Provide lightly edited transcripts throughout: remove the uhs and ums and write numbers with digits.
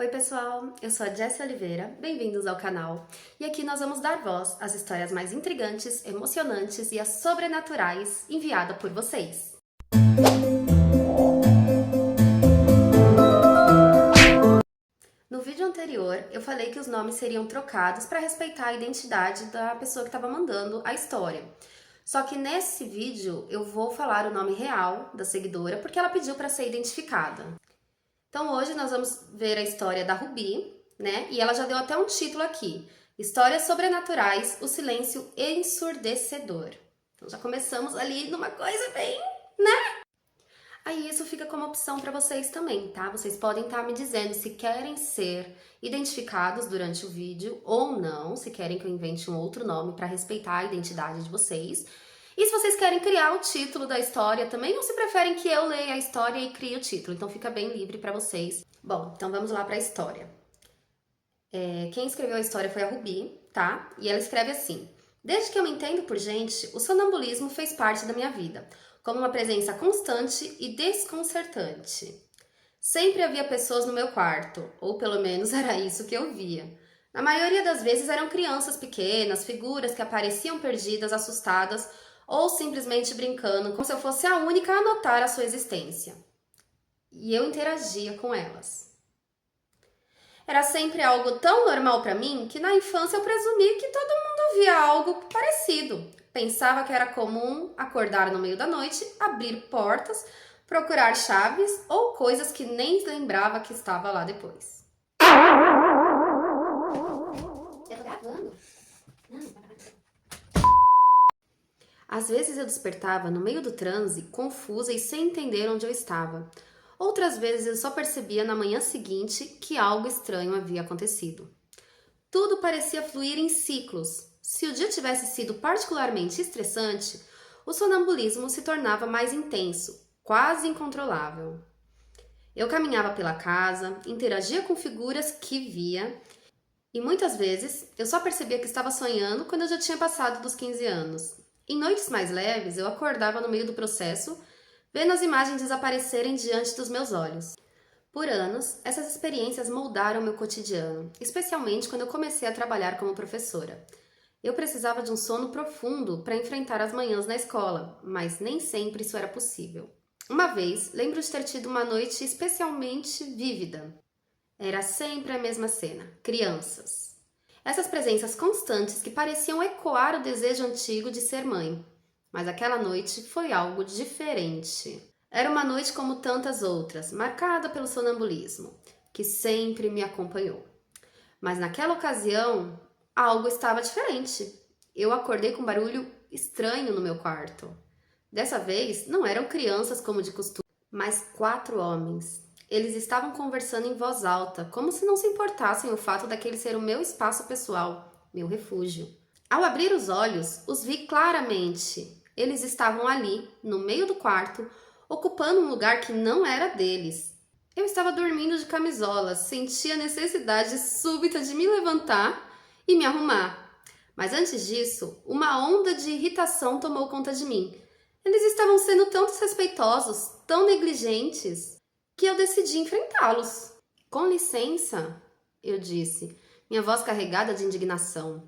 Oi pessoal, eu sou a Jessie Oliveira, bem-vindos ao canal. E aqui nós vamos dar voz às histórias mais intrigantes, emocionantes e as sobrenaturais enviada por vocês. No vídeo anterior, eu falei que os nomes seriam trocados para respeitar a identidade da pessoa que estava mandando a história. Só que nesse vídeo eu vou falar o nome real da seguidora porque ela pediu para ser identificada. Então hoje nós vamos ver a história da Rubi, né? E ela já deu até um título aqui. Histórias sobrenaturais, o silêncio ensurdecedor. Então já começamos ali numa coisa bem, né? Aí isso fica como opção para vocês também, tá? Vocês podem estar me dizendo se querem ser identificados durante o vídeo ou não, se querem que eu invente um outro nome para respeitar a identidade de vocês. E se vocês querem criar o título da história também, ou se preferem que eu leia a história e crie o título. Então fica bem livre para vocês. Bom, então vamos lá para a história. Quem escreveu a história foi a Rubi, tá? E ela escreve assim: desde que eu me entendo por gente, o sonambulismo fez parte da minha vida, como uma presença constante e desconcertante. Sempre havia pessoas no meu quarto, ou pelo menos era isso que eu via. Na maioria das vezes eram crianças pequenas, figuras que apareciam perdidas, assustadas, ou simplesmente brincando, como se eu fosse a única a notar a sua existência. E eu interagia com elas. Era sempre algo tão normal para mim que na infância eu presumi que todo mundo via algo parecido. Pensava que era comum acordar no meio da noite, abrir portas, procurar chaves ou coisas que nem lembrava que estava lá depois. Eu tô gravando? Às vezes eu despertava no meio do transe, confusa e sem entender onde eu estava. Outras vezes eu só percebia na manhã seguinte que algo estranho havia acontecido. Tudo parecia fluir em ciclos. Se o dia tivesse sido particularmente estressante, o sonambulismo se tornava mais intenso, quase incontrolável. Eu caminhava pela casa, interagia com figuras que via, e muitas vezes eu só percebia que estava sonhando quando eu já tinha passado dos 15 anos. Em noites mais leves, eu acordava no meio do processo, vendo as imagens desaparecerem diante dos meus olhos. Por anos, essas experiências moldaram meu cotidiano, especialmente quando eu comecei a trabalhar como professora. Eu precisava de um sono profundo para enfrentar as manhãs na escola, mas nem sempre isso era possível. Uma vez, lembro de ter tido uma noite especialmente vívida. Era sempre a mesma cena: crianças. Essas presenças constantes que pareciam ecoar o desejo antigo de ser mãe. Mas aquela noite foi algo diferente. Era uma noite como tantas outras, marcada pelo sonambulismo, que sempre me acompanhou. Mas naquela ocasião, algo estava diferente. Eu acordei com um barulho estranho no meu quarto. Dessa vez, não eram crianças como de costume, mas 4 homens. Eles estavam conversando em voz alta, como se não se importassem o fato daquele ser o meu espaço pessoal, meu refúgio. Ao abrir os olhos, os vi claramente. Eles estavam ali, no meio do quarto, ocupando um lugar que não era deles. Eu estava dormindo de camisola, senti a necessidade súbita de me levantar e me arrumar. Mas antes disso, uma onda de irritação tomou conta de mim. Eles estavam sendo tão desrespeitosos, tão negligentes, que eu decidi enfrentá-los. Com licença, eu disse, minha voz carregada de indignação.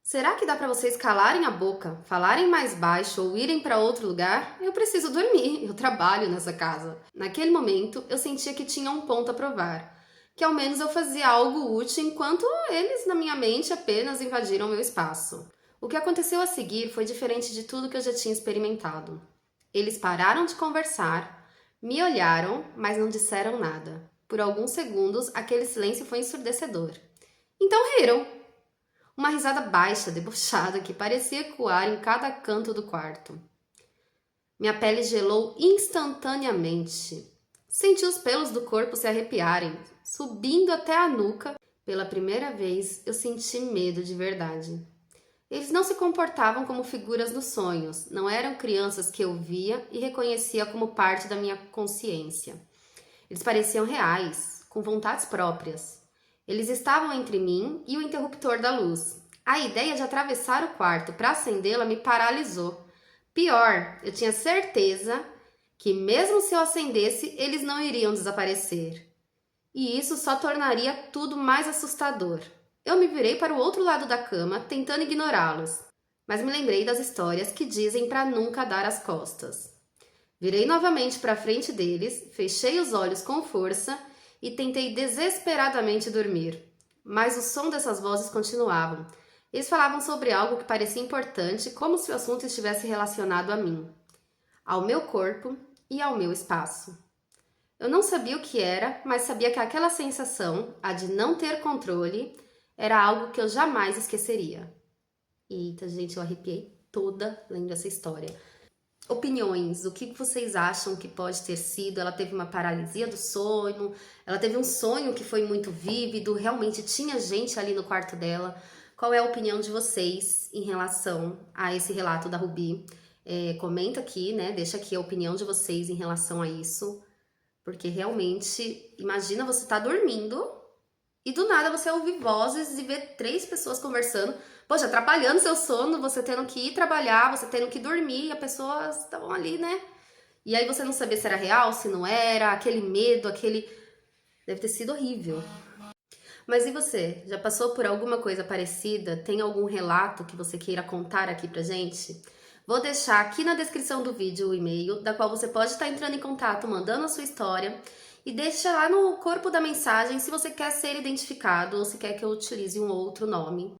Será que dá para vocês calarem a boca, falarem mais baixo ou irem para outro lugar? Eu preciso dormir, eu trabalho nessa casa. Naquele momento, eu sentia que tinha um ponto a provar, que ao menos eu fazia algo útil enquanto eles, na minha mente, apenas invadiram meu espaço. O que aconteceu a seguir foi diferente de tudo que eu já tinha experimentado. Eles pararam de conversar, me olharam, mas não disseram nada. Por alguns segundos, aquele silêncio foi ensurdecedor. Então riram. Uma risada baixa, debochada, que parecia ecoar em cada canto do quarto. Minha pele gelou instantaneamente. Senti os pelos do corpo se arrepiarem, subindo até a nuca. Pela primeira vez, eu senti medo de verdade. Eles não se comportavam como figuras nos sonhos, não eram crianças que eu via e reconhecia como parte da minha consciência. Eles pareciam reais, com vontades próprias. Eles estavam entre mim e o interruptor da luz. A ideia de atravessar o quarto para acendê-la me paralisou. Pior, eu tinha certeza que mesmo se eu acendesse, eles não iriam desaparecer. e isso só tornaria tudo mais assustador. Eu me virei para o outro lado da cama, tentando ignorá-los, mas me lembrei das histórias que dizem para nunca dar as costas. Virei novamente para frente deles, fechei os olhos com força e tentei desesperadamente dormir. Mas o som dessas vozes continuavam. Eles falavam sobre algo que parecia importante, como se o assunto estivesse relacionado a mim, ao meu corpo e ao meu espaço. Eu não sabia o que era, mas sabia que aquela sensação, a de não ter controle, era algo que eu jamais esqueceria. Eita, gente, eu arrepiei toda lendo essa história. Opiniões, o que vocês acham que pode ter sido? Ela teve uma paralisia do sono, ela teve um sonho que foi muito vívido, realmente tinha gente ali no quarto dela. Qual é a opinião de vocês em relação a esse relato da Ruby? Comenta aqui, né? Deixa aqui a opinião de vocês em relação a isso, porque realmente, imagina você tá dormindo e do nada você ouvir vozes e ver 3 pessoas conversando, poxa, atrapalhando seu sono, você tendo que ir trabalhar, você tendo que dormir, e as pessoas estavam ali, né? E aí você não sabia se era real, se não era, aquele medo, aquele... Deve ter sido horrível. Mas e você? Já passou por alguma coisa parecida? Tem algum relato que você queira contar aqui pra gente? Vou deixar aqui na descrição do vídeo o e-mail, da qual você pode estar entrando em contato, mandando a sua história, e deixa lá no corpo da mensagem se você quer ser identificado ou se quer que eu utilize um outro nome.